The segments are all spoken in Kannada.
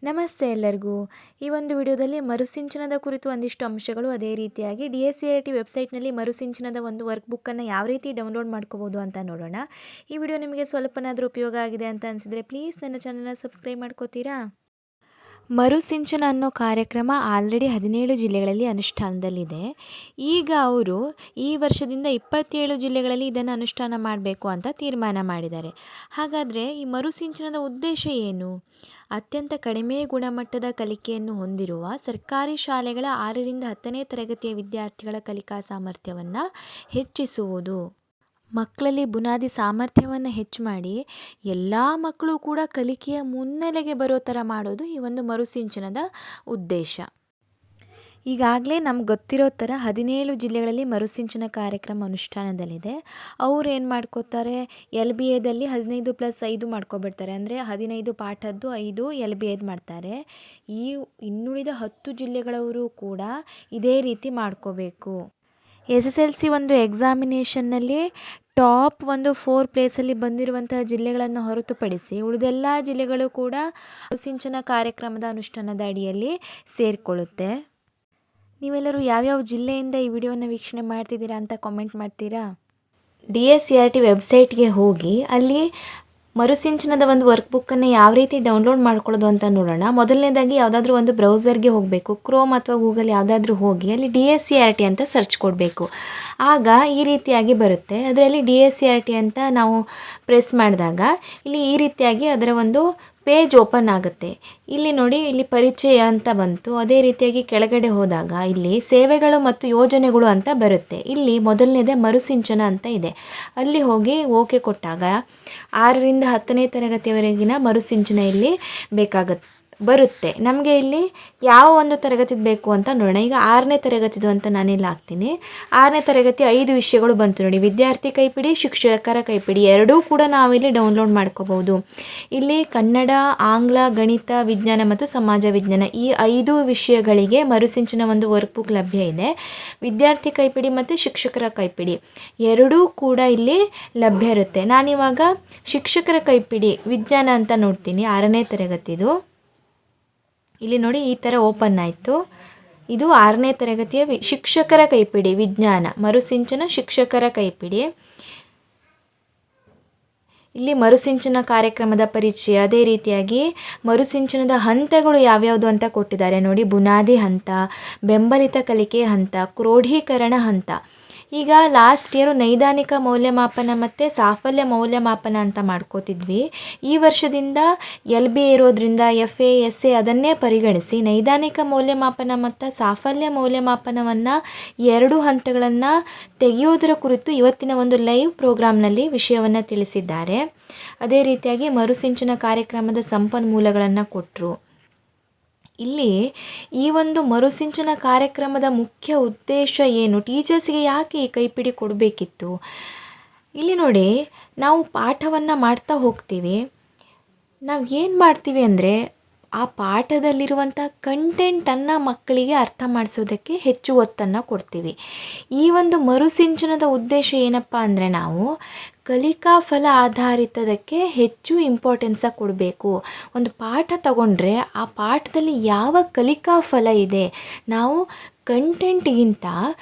ನಮಸ್ತೆ ಎಲ್ಲರಿಗೂ. ಈ ಒಂದು ವಿಡಿಯೋದಲ್ಲಿ ಮರುಸಿಂಚನದ ಕುರಿತು ಒಂದಿಷ್ಟು ಅಂಶಗಳು, ಅದೇ ರೀತಿಯಾಗಿ DSCRT ವೆಬ್ಸೈಟ್ನಲ್ಲಿ ಮರುಸಿಂಚನದ ಒಂದು ವರ್ಕ್ ಬುಕ್ಕನ್ನು ಯಾವ ರೀತಿ ಡೌನ್ಲೋಡ್ ಮಾಡ್ಕೋಬೋದು ಅಂತ ನೋಡೋಣ. ಈ ವಿಡಿಯೋ ನಿಮಗೆ ಸ್ವಲ್ಪನಾದರೂ ಉಪಯೋಗ ಆಗಿದೆ ಅಂತ ಅನಿಸಿದರೆ ಪ್ಲೀಸ್ ನನ್ನ ಚಾನಲ್ನ ಸಬ್ಸ್ಕ್ರೈಬ್ ಮಾಡ್ಕೋತೀರಾ? ಮರುಸಿಂಚನ ಅನ್ನೋ ಕಾರ್ಯಕ್ರಮ ಆಲ್ರೆಡಿ 17 ಜಿಲ್ಲೆಗಳಲ್ಲಿ ಅನುಷ್ಠಾನದಲ್ಲಿದೆ. ಈಗ ಅವರು ಈ ವರ್ಷದಿಂದ 27 ಜಿಲ್ಲೆಗಳಲ್ಲಿ ಇದನ್ನು ಅನುಷ್ಠಾನ ಮಾಡಬೇಕು ಅಂತ ತೀರ್ಮಾನ ಮಾಡಿದ್ದಾರೆ. ಹಾಗಾದರೆ ಈ ಮರುಸಿಂಚನದ ಉದ್ದೇಶ ಏನು? ಅತ್ಯಂತ ಕಡಿಮೆ ಗುಣಮಟ್ಟದ ಕಲಿಕೆಯನ್ನು ಹೊಂದಿರುವ ಸರ್ಕಾರಿ ಶಾಲೆಗಳ 6ರಿಂದ 10ನೇ ತರಗತಿಯ ವಿದ್ಯಾರ್ಥಿಗಳ ಕಲಿಕಾ ಸಾಮರ್ಥ್ಯವನ್ನು ಹೆಚ್ಚಿಸುವುದು. ಮಕ್ಕಳಲ್ಲಿ ಬುನಾದಿ ಸಾಮರ್ಥ್ಯವನ್ನು ಹೆಚ್ಚು ಮಾಡಿ ಎಲ್ಲ ಮಕ್ಕಳು ಕೂಡ ಕಲಿಕೆಯ ಮುನ್ನೆಲೆಗೆ ಬರೋ ಥರ ಮಾಡೋದು ಈ ಒಂದು ಮರುಸಿಂಚನದ ಉದ್ದೇಶ. ಈಗಾಗಲೇ ನಮ್ಗೆ ಗೊತ್ತಿರೋ ಥರ 17 ಜಿಲ್ಲೆಗಳಲ್ಲಿ ಮರುಸಿಂಚನ ಕಾರ್ಯಕ್ರಮ ಅನುಷ್ಠಾನದಲ್ಲಿದೆ. ಅವ್ರು ಏನು ಮಾಡ್ಕೋತಾರೆ, LBAದಲ್ಲಿ 15+5 ಮಾಡ್ಕೊಬಿಡ್ತಾರೆ. ಅಂದರೆ 15 ಪಾಠದ್ದು 5 LBAದು ಮಾಡ್ತಾರೆ. ಈ ಇನ್ನುಳಿದ 10 ಜಿಲ್ಲೆಗಳವರು ಕೂಡ ಇದೇ ರೀತಿ ಮಾಡ್ಕೋಬೇಕು. SSLC ಒಂದು ಎಕ್ಸಾಮಿನೇಷನ್ನಲ್ಲಿ ಟಾಪ್ 4 ಪ್ಲೇಸಲ್ಲಿ ಬಂದಿರುವಂತಹ ಜಿಲ್ಲೆಗಳನ್ನು ಹೊರತುಪಡಿಸಿ ಉಳಿದೆಲ್ಲ ಜಿಲ್ಲೆಗಳು ಕೂಡ ಮರುಸಿಂಚನ ಕಾರ್ಯಕ್ರಮದ ಅನುಷ್ಠಾನದ ಅಡಿಯಲ್ಲಿ ಸೇರಿಕೊಳ್ಳುತ್ತೆ. ನೀವೆಲ್ಲರೂ ಯಾವ್ಯಾವ ಜಿಲ್ಲೆಯಿಂದ ಈ ವಿಡಿಯೋನ ವೀಕ್ಷಣೆ ಮಾಡ್ತಿದ್ದೀರಾ ಅಂತ ಕಾಮೆಂಟ್ ಮಾಡ್ತೀರಾ? DSCRT ವೆಬ್ಸೈಟ್ಗೆ ಹೋಗಿ ಅಲ್ಲಿ ಮರುಸಿಂಚನದ ಒಂದು ವರ್ಕ್ ಬುಕ್ಕನ್ನು ಯಾವ ರೀತಿ ಡೌನ್ಲೋಡ್ ಮಾಡ್ಕೊಳ್ಳೋದು ಅಂತ ನೋಡೋಣ. ಮೊದಲನೇದಾಗಿ ಯಾವುದಾದ್ರೂ ಒಂದು ಬ್ರೌಸರ್ಗೆ ಹೋಗಬೇಕು. ಕ್ರೋಮ್ ಅಥವಾ ಗೂಗಲ್ ಯಾವುದಾದ್ರೂ ಹೋಗಿ ಅಲ್ಲಿ DSCRT ಅಂತ ಸರ್ಚ್ ಕೊಡಬೇಕು. ಆಗ ಈ ರೀತಿಯಾಗಿ ಬರುತ್ತೆ. ಅದರಲ್ಲಿ DSCRT ಅಂತ ನಾವು ಪ್ರೆಸ್ ಮಾಡಿದಾಗ ಇಲ್ಲಿ ಈ ರೀತಿಯಾಗಿ ಅದರ ಒಂದು ಪೇಜ್ ಓಪನ್ ಆಗುತ್ತೆ. ಇಲ್ಲಿ ನೋಡಿ, ಇಲ್ಲಿ ಪರಿಚಯ ಅಂತ ಬಂತು. ಅದೇ ರೀತಿಯಾಗಿ ಕೆಳಗಡೆ ಹೋದಾಗ ಇಲ್ಲಿ ಸೇವೆಗಳು ಮತ್ತು ಯೋಜನೆಗಳು ಅಂತ ಬರುತ್ತೆ. ಇಲ್ಲಿ ಮೊದಲನೇದೇ ಮರುಸಿಂಚನ ಅಂತ ಇದೆ. ಅಲ್ಲಿ ಹೋಗಿ ಓಕೆ ಕೊಟ್ಟಾಗ 6ರಿಂದ 10ನೇ ತರಗತಿಯವರೆಗಿನ ಮರುಸಿಂಚನ ಇಲ್ಲಿ ಬರುತ್ತೆ. ನಮಗೆ ಇಲ್ಲಿ ಯಾವ ಒಂದು ತರಗತಿದು ಬೇಕು ಅಂತ ನೋಡೋಣ. ಈಗ 6ನೇ ತರಗತಿದು ಅಂತ ನಾನಿಲ್ಲಿ ಹಾಕ್ತೀನಿ. 6ನೇ ತರಗತಿ 5 ವಿಷಯಗಳು ಬಂತು ನೋಡಿ. ವಿದ್ಯಾರ್ಥಿ ಕೈಪಿಡಿ, ಶಿಕ್ಷಕರ ಕೈಪಿಡಿ ಎರಡೂ ಕೂಡ ನಾವಿಲ್ಲಿ ಡೌನ್ಲೋಡ್ ಮಾಡ್ಕೋಬೋದು. ಇಲ್ಲಿ ಕನ್ನಡ, ಆಂಗ್ಲ, ಗಣಿತ, ವಿಜ್ಞಾನ ಮತ್ತು ಸಮಾಜ ವಿಜ್ಞಾನ ಈ 5 ವಿಷಯಗಳಿಗೆ ಮರುಸಿಂಚನ ಒಂದು ವರ್ಕ್ ಬುಕ್ ಲಭ್ಯ ಇದೆ. ವಿದ್ಯಾರ್ಥಿ ಕೈಪಿಡಿ ಮತ್ತು ಶಿಕ್ಷಕರ ಕೈಪಿಡಿ ಎರಡೂ ಕೂಡ ಇಲ್ಲಿ ಲಭ್ಯ ಇರುತ್ತೆ. ನಾನಿವಾಗ ಶಿಕ್ಷಕರ ಕೈಪಿಡಿ ವಿಜ್ಞಾನ ಅಂತ ನೋಡ್ತೀನಿ, 6ನೇ ತರಗತಿದು. ಇಲ್ಲಿ ನೋಡಿ, ಈ ಥರ ಓಪನ್ ಆಯಿತು. ಇದು 6ನೇ ತರಗತಿಯ ಶಿಕ್ಷಕರ ಕೈಪಿಡಿ ವಿಜ್ಞಾನ, ಮರುಸಿಂಚನ ಶಿಕ್ಷಕರ ಕೈಪಿಡಿ. ಇಲ್ಲಿ ಮರುಸಿಂಚನ ಕಾರ್ಯಕ್ರಮದ ಪರಿಚಯ, ಅದೇ ರೀತಿಯಾಗಿ ಮರುಸಿಂಚನದ ಹಂತಗಳು ಯಾವ್ಯಾವುದು ಅಂತ ಕೊಟ್ಟಿದ್ದಾರೆ ನೋಡಿ. ಬುನಾದಿ ಹಂತ, ಬೆಂಬಲಿತ ಕಲಿಕೆ ಹಂತ, ಕ್ರೋಢೀಕರಣ ಹಂತ. ಈಗ ಲಾಸ್ಟ್ ಇಯರು ನೈದಾನಿಕ ಮೌಲ್ಯಮಾಪನ ಮತ್ತು ಸಾಫಲ್ಯ ಮೌಲ್ಯಮಾಪನ ಅಂತ ಮಾಡ್ಕೋತಿದ್ವಿ. ಈ ವರ್ಷದಿಂದ LBA ಇರೋದ್ರಿಂದ FA SA ಅದನ್ನೇ ಪರಿಗಣಿಸಿ ನೈದಾನಿಕ ಮೌಲ್ಯಮಾಪನ ಮತ್ತು ಸಾಫಲ್ಯ ಮೌಲ್ಯಮಾಪನವನ್ನು 2 ಹಂತಗಳನ್ನು ತೆಗೆಯೋದರ ಕುರಿತು ಇವತ್ತಿನ ಒಂದು ಲೈವ್ ಪ್ರೋಗ್ರಾಮ್ನಲ್ಲಿ ವಿಷಯವನ್ನು ತಿಳಿಸಿದ್ದಾರೆ. ಅದೇ ರೀತಿಯಾಗಿ ಮರುಸಿಂಚನ ಕಾರ್ಯಕ್ರಮದ ಸಂಪನ್ಮೂಲಗಳನ್ನು ಕೊಟ್ಟರು. ಇಲ್ಲಿ ಈ ಒಂದು ಮರುಸಿಂಚನ ಕಾರ್ಯಕ್ರಮದ ಮುಖ್ಯ ಉದ್ದೇಶ ಏನು, ಟೀಚರ್ಸ್ಗೆ ಯಾಕೆ ಈ ಕೈಪಿಡಿ ಕೊಡಬೇಕಿತ್ತು? ಇಲ್ಲಿ ನೋಡಿ, ನಾವು ಪಾಠವನ್ನು ಮಾಡ್ತಾ ಹೋಗ್ತೀವಿ. ನಾವು ಏನು ಮಾಡ್ತೀವಿ ಅಂದರೆ ಆ ಪಾಠದಲ್ಲಿರುವಂಥ ಕಂಟೆಂಟನ್ನು ಮಕ್ಕಳಿಗೆ ಅರ್ಥ ಮಾಡಿಸೋದಕ್ಕೆ ಹೆಚ್ಚು ಒತ್ತನ್ನು ಕೊಡ್ತೀವಿ. ಈ ಒಂದು ಮರುಸಿಂಚನದ ಉದ್ದೇಶ ಏನಪ್ಪ ಅಂದರೆ ನಾವು ಕಲಿಕಾ ಫಲ ಆಧಾರಿತದಕ್ಕೆ ಹೆಚ್ಚು ಇಂಪಾರ್ಟೆನ್ಸಾಗಿ ಕೊಡಬೇಕು. ಒಂದು ಪಾಠ ತಗೊಂಡ್ರೆ ಆ ಪಾಠದಲ್ಲಿ ಯಾವ ಕಲಿಕಾ ಫಲ ಇದೆ, ನಾವು ಕಂಟೆಂಟ್ಗಿಂತ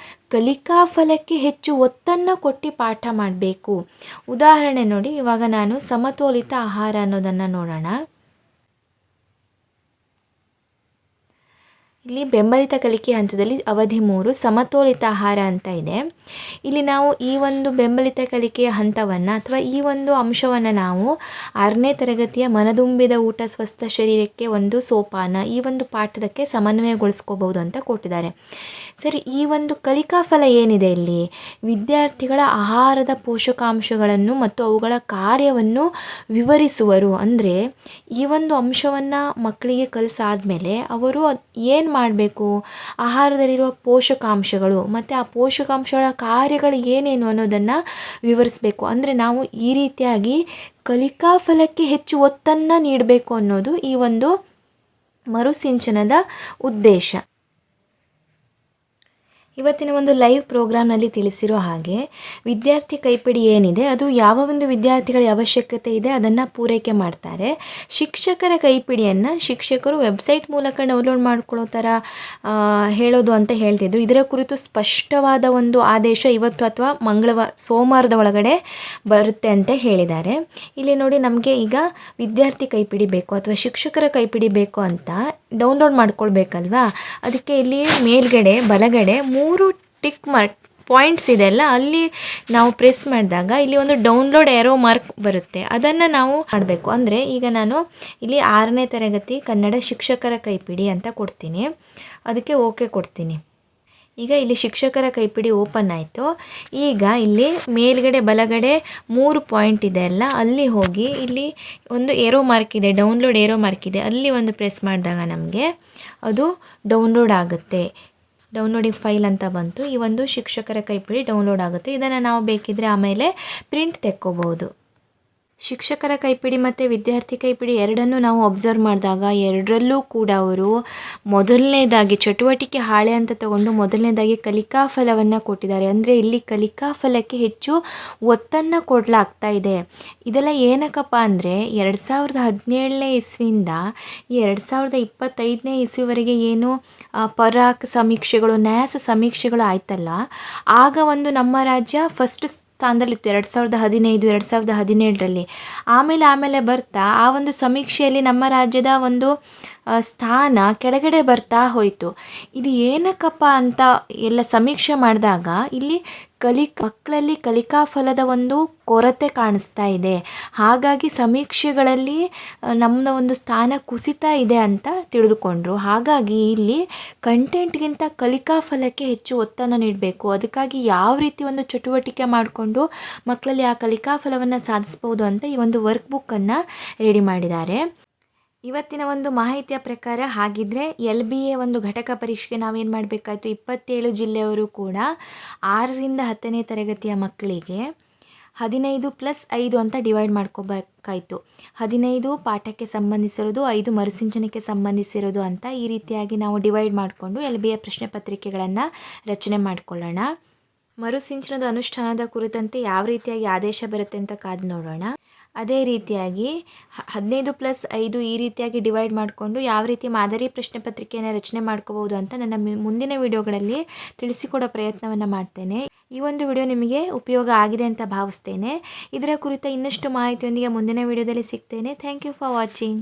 ಕಲಿಕಾ ಫಲಕ್ಕೆ ಹೆಚ್ಚು ಒತ್ತನ್ನು ಕೊಟ್ಟು ಪಾಠ ಮಾಡಬೇಕು. ಉದಾಹರಣೆ ನೋಡಿ, ಇವಾಗ ನಾನು ಸಮತೋಲಿತ ಆಹಾರ ಅನ್ನೋದನ್ನು ನೋಡೋಣ. ಇಲ್ಲಿ ಬೆಂಬಲಿತ ಕಲಿಕೆ ಹಂತದಲ್ಲಿ ಅವಧಿ 3 ಸಮತೋಲಿತ ಆಹಾರ ಅಂತ ಇದೆ. ಇಲ್ಲಿ ನಾವು ಈ ಒಂದು ಬೆಂಬಲಿತ ಕಲಿಕೆಯ ಹಂತವನ್ನು ಅಥವಾ ಈ ಒಂದು ಅಂಶವನ್ನು ನಾವು 6ನೇ ತರಗತಿಯ ಮನದುಂಬಿದ ಊಟ ಸ್ವಸ್ಥ ಶರೀರಕ್ಕೆ ಒಂದು ಸೋಪಾನ ಈ ಒಂದು ಪಾಠದಕ್ಕೆ ಸಮನ್ವಯಗೊಳಿಸ್ಕೋಬಹುದು ಅಂತ ಕೊಟ್ಟಿದ್ದಾರೆ. ಸರಿ, ಈ ಒಂದು ಕಲಿಕಾ ಫಲ ಏನಿದೆ ಇಲ್ಲಿ ವಿದ್ಯಾರ್ಥಿಗಳ ಆಹಾರದ ಪೋಷಕಾಂಶಗಳನ್ನು ಮತ್ತು ಅವುಗಳ ಕಾರ್ಯವನ್ನು ವಿವರಿಸುವರು. ಅಂದರೆ ಈ ಒಂದು ಅಂಶವನ್ನು ಮಕ್ಕಳಿಗೆ ಕಲಿಸಾದ್ಮೇಲೆ ಅವರು ಏನು ಮಾಡಬೇಕು, ಆಹಾರದಲ್ಲಿರುವ ಪೋಷಕಾಂಶಗಳು ಮತ್ತು ಆ ಪೋಷಕಾಂಶಗಳ ಕಾರ್ಯಗಳು ಏನೇನು ಅನ್ನೋದನ್ನು ವಿವರಿಸಬೇಕು. ಅಂದರೆ ನಾವು ಈ ರೀತಿಯಾಗಿ ಕಲಿಕಾ ಫಲಕ್ಕೆ ಹೆಚ್ಚು ಒತ್ತನ್ನು ನೀಡಬೇಕು ಅನ್ನೋದು ಈ ಒಂದು ಮರುಸಿಂಚನದ ಉದ್ದೇಶ. ಇವತ್ತಿನ ಒಂದು ಲೈವ್ ಪ್ರೋಗ್ರಾಮ್ನಲ್ಲಿ ತಿಳಿಸಿರೋ ಹಾಗೆ ವಿದ್ಯಾರ್ಥಿ ಕೈಪಿಡಿ ಏನಿದೆ ಅದು ಯಾವ ಒಂದು ವಿದ್ಯಾರ್ಥಿಗಳ ಅವಶ್ಯಕತೆ ಇದೆ ಅದನ್ನು ಪೂರೈಕೆ ಮಾಡ್ತಾರೆ. ಶಿಕ್ಷಕರ ಕೈಪಿಡಿಯನ್ನು ಶಿಕ್ಷಕರು ವೆಬ್ಸೈಟ್ ಮೂಲಕ ಡೌನ್ಲೋಡ್ ಮಾಡ್ಕೊಳ್ಳೋ ಥರ ಹೇಳೋದು ಅಂತ ಹೇಳ್ತಿದ್ರು. ಇದರ ಕುರಿತು ಸ್ಪಷ್ಟವಾದ ಒಂದು ಆದೇಶ ಇವತ್ತು ಅಥವಾ ಸೋಮವಾರದ ಒಳಗಡೆ ಬರುತ್ತೆ ಅಂತ ಹೇಳಿದ್ದಾರೆ. ಇಲ್ಲಿ ನೋಡಿ, ನಮಗೆ ಈಗ ವಿದ್ಯಾರ್ಥಿ ಕೈಪಿಡಿ ಬೇಕು ಅಥವಾ ಶಿಕ್ಷಕರ ಕೈಪಿಡಿ ಬೇಕು ಅಂತ ಡೌನ್ಲೋಡ್ ಮಾಡ್ಕೊಳ್ಬೇಕಲ್ವಾ. ಅದಕ್ಕೆ ಇಲ್ಲಿ ಮೇಲ್ಗಡೆ ಬಲಗಡೆ 3 ಟಿಕ್ ಪಾಯಿಂಟ್ಸ್ ಇದೆಲ್ಲ, ಅಲ್ಲಿ ನಾವು ಪ್ರೆಸ್ ಮಾಡಿದಾಗ ಇಲ್ಲಿ ಒಂದು ಡೌನ್ಲೋಡ್ ಏರೋ ಮಾರ್ಕ್ ಬರುತ್ತೆ. ಅದನ್ನು ನಾವು ಮಾಡಬೇಕು. ಅಂದರೆ ಈಗ ನಾನು ಇಲ್ಲಿ 6ನೇ ತರಗತಿ ಕನ್ನಡ ಶಿಕ್ಷಕರ ಕೈಪಿಡಿ ಅಂತ ಕೊಡ್ತೀನಿ. ಅದಕ್ಕೆ ಓಕೆ ಕೊಡ್ತೀನಿ. ಈಗ ಇಲ್ಲಿ ಶಿಕ್ಷಕರ ಕೈಪಿಡಿ ಓಪನ್ ಆಯಿತು. ಈಗ ಇಲ್ಲಿ ಮೇಲ್ಗಡೆ ಬಲಗಡೆ 3 ಪಾಯಿಂಟ್ ಇದೆ ಅಲ್ಲ, ಅಲ್ಲಿ ಹೋಗಿ ಇಲ್ಲಿ ಒಂದು ಏರೋ ಮಾರ್ಕ್ ಇದೆ, ಡೌನ್ಲೋಡ್ ಏರೋ ಮಾರ್ಕ್ ಇದೆ, ಅಲ್ಲಿ ಒಂದು ಪ್ರೆಸ್ ಮಾಡಿದಾಗ ನಮಗೆ ಅದು ಡೌನ್ಲೋಡ್ ಆಗುತ್ತೆ. ಡೌನ್ಲೋಡಿಂಗ್ ಫೈಲ್ ಅಂತ ಬಂತು. ಈ ಒಂದು ಶಿಕ್ಷಕರ ಕೈಪಿಡಿ ಡೌನ್ಲೋಡ್ ಆಗುತ್ತೆ. ಇದನ್ನು ನಾವು ಬೇಕಿದ್ದರೆ ಆಮೇಲೆ ಪ್ರಿಂಟ್ ತೆಕ್ಕೋಬಹುದು. ಶಿಕ್ಷಕರ ಕೈಪಿಡಿ ಮತ್ತು ವಿದ್ಯಾರ್ಥಿ ಕೈಪಿಡಿ ಎರಡನ್ನೂ ನಾವು ಅಬ್ಸರ್ವ್ ಮಾಡಿದಾಗ ಎರಡರಲ್ಲೂ ಕೂಡ ಅವರು ಮೊದಲನೇದಾಗಿ ಚಟುವಟಿಕೆ ಹಾಳೆ ಅಂತ ತಗೊಂಡು ಮೊದಲನೇದಾಗಿ ಕಲಿಕಾ ಫಲವನ್ನು ಕೊಟ್ಟಿದ್ದಾರೆ. ಅಂದರೆ ಇಲ್ಲಿ ಕಲಿಕಾ ಫಲಕ್ಕೆ ಹೆಚ್ಚು ಒತ್ತನ್ನು ಕೊಡಲಾಗ್ತಾ ಇದೆ. ಇದೆಲ್ಲ ಏನಕ್ಕಪ್ಪ ಅಂದರೆ 2017ನೇ ಇಸ್ವಿಯಿಂದ 2025ನೇ ಇಸ್ವಿವರೆಗೆ ಏನು ಪರಾಕ್ ಸಮೀಕ್ಷೆಗಳು, ನ್ಯಾಸ್ ಸಮೀಕ್ಷೆಗಳು ಆಯ್ತಲ್ಲ, ಆಗ ಒಂದು ನಮ್ಮ ರಾಜ್ಯ ಫಸ್ಟ್ ಸ್ಥಾನದಲ್ಲಿತ್ತು 2015, 2017ರಲ್ಲಿ. ಆಮೇಲೆ ಬರ್ತಾ ಆ ಒಂದು ಸಮೀಕ್ಷೆಯಲ್ಲಿ ನಮ್ಮ ರಾಜ್ಯದ ಒಂದು ಸ್ಥಾನ ಕೆಳಗಡೆ ಬರ್ತಾ ಹೋಯಿತು. ಇದು ಏನಕ್ಕಪ್ಪ ಅಂತ ಎಲ್ಲ ಸಮೀಕ್ಷೆ ಮಾಡಿದಾಗ ಇಲ್ಲಿ ಮಕ್ಕಳಲ್ಲಿ ಕಲಿಕಾ ಫಲದ ಒಂದು ಕೊರತೆ ಕಾಣಿಸ್ತಾ ಇದೆ. ಹಾಗಾಗಿ ಸಮೀಕ್ಷೆಗಳಲ್ಲಿ ನಮ್ಮ ಒಂದು ಸ್ಥಾನ ಕುಸಿತಾ ಇದೆ ಅಂತ ತಿಳಿದುಕೊಂಡ್ರು. ಹಾಗಾಗಿ ಇಲ್ಲಿ ಕಂಟೆಂಟ್ಗಿಂತ ಕಲಿಕಾ ಫಲಕ್ಕೆ ಹೆಚ್ಚು ಒತ್ತನ್ನು ನೀಡಬೇಕು. ಅದಕ್ಕಾಗಿ ಯಾವ ರೀತಿ ಒಂದು ಚಟುವಟಿಕೆ ಮಾಡಿಕೊಂಡು ಮಕ್ಕಳಲ್ಲಿ ಆ ಕಲಿಕಾ ಫಲವನ್ನು ಸಾಧಿಸ್ಬೋದು ಅಂತ ಈ ಒಂದು ವರ್ಕ್ ಬುಕ್ಕನ್ನು ರೆಡಿ ಮಾಡಿದ್ದಾರೆ. ಇವತ್ತಿನ ಒಂದು ಮಾಹಿತಿಯ ಪ್ರಕಾರ ಹಾಗಿದ್ರೆ LBA ಒಂದು ಘಟಕ ಪರೀಕ್ಷೆಗೆ ನಾವೇನು ಮಾಡಬೇಕಾಯ್ತು, 27 ಜಿಲ್ಲೆಯವರು ಕೂಡ 6ರಿಂದ 10ನೇ ತರಗತಿಯ ಮಕ್ಕಳಿಗೆ 15+5 ಅಂತ ಡಿವೈಡ್ ಮಾಡ್ಕೋಬೇಕಾಯ್ತು. 15 ಪಾಠಕ್ಕೆ ಸಂಬಂಧಿಸಿರೋದು, 5 ಮರುಸಿಂಚನಕ್ಕೆ ಸಂಬಂಧಿಸಿರೋದು ಅಂತ ಈ ರೀತಿಯಾಗಿ ನಾವು ಡಿವೈಡ್ ಮಾಡಿಕೊಂಡು LBA ಪ್ರಶ್ನೆ ಪತ್ರಿಕೆಗಳನ್ನು ರಚನೆ ಮಾಡಿಕೊಳ್ಳೋಣ. ಮರುಸಿಂಚನದ ಅನುಷ್ಠಾನದ ಕುರಿತಂತೆ ಯಾವ ರೀತಿಯಾಗಿ ಆದೇಶ ಬರುತ್ತೆ ಅಂತ ಕಾದು ನೋಡೋಣ. ಅದೇ ರೀತಿಯಾಗಿ 15+5 ಈ ರೀತಿಯಾಗಿ ಡಿವೈಡ್ ಮಾಡಿಕೊಂಡು ಯಾವ ರೀತಿ ಮಾದರಿ ಪ್ರಶ್ನೆ ಪತ್ರಿಕೆಯನ್ನು ರಚನೆ ಮಾಡ್ಕೋಬೋದು ಅಂತ ನನ್ನ ಮುಂದಿನ ವಿಡಿಯೋಗಳಲ್ಲಿ ತಿಳಿಸಿಕೊಡೋ ಪ್ರಯತ್ನವನ್ನು ಮಾಡ್ತೇನೆ. ಈ ಒಂದು ವಿಡಿಯೋ ನಿಮಗೆ ಉಪಯೋಗ ಆಗಿದೆ ಅಂತ ಭಾವಿಸ್ತೇನೆ. ಇದರ ಕುರಿತ ಇನ್ನಷ್ಟು ಮಾಹಿತಿಯೊಂದಿಗೆ ಮುಂದಿನ ವಿಡಿಯೋದಲ್ಲಿ ಸಿಗ್ತೇನೆ. Thank you for watching.